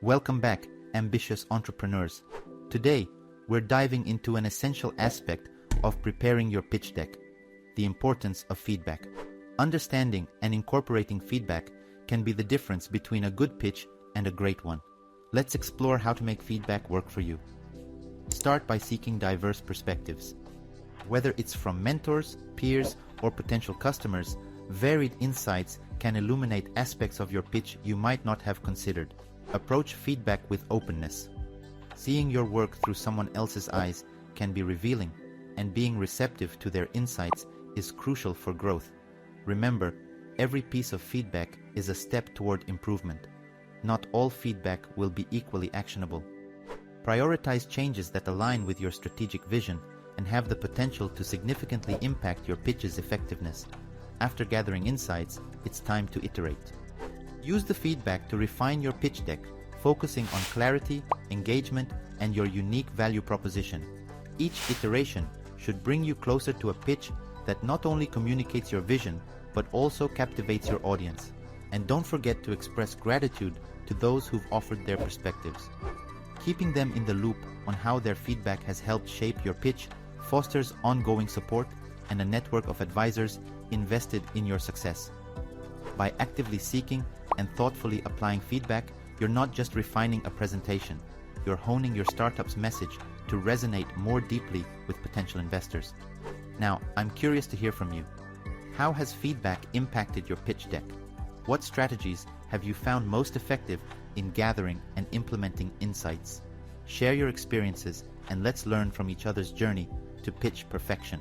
Welcome back, ambitious entrepreneurs. Today, we're diving into an essential aspect of preparing your pitch deck: the importance of feedback. Understanding and incorporating feedback can be the difference between a good pitch and a great one. Let's explore how to make feedback work for you. Start by seeking diverse perspectives. Whether it's from mentors, peers, or potential customers, varied insights can illuminate aspects of your pitch you might not have considered. Approach feedback with openness. Seeing your work through someone else's eyes can be revealing, and being receptive to their insights is crucial for growth. Remember, every piece of feedback is a step toward improvement. Not all feedback will be equally actionable. Prioritize changes that align with your strategic vision and have the potential to significantly impact your pitch's effectiveness. After gathering insights, it's time to iterate. Use the feedback to refine your pitch deck, focusing on clarity, engagement, and your unique value proposition. Each iteration should bring you closer to a pitch that not only communicates your vision, but also captivates your audience. And don't forget to express gratitude to those who've offered their perspectives. Keeping them in the loop on how their feedback has helped shape your pitch fosters ongoing support and a network of advisors invested in your success. By actively seeking and thoughtfully applying feedback, you're not just refining a presentation, you're honing your startup's message to resonate more deeply with potential investors. Now, I'm curious to hear from you. How has feedback impacted your pitch deck? What strategies have you found most effective in gathering and implementing insights? Share your experiences and let's learn from each other's journey to pitch perfection.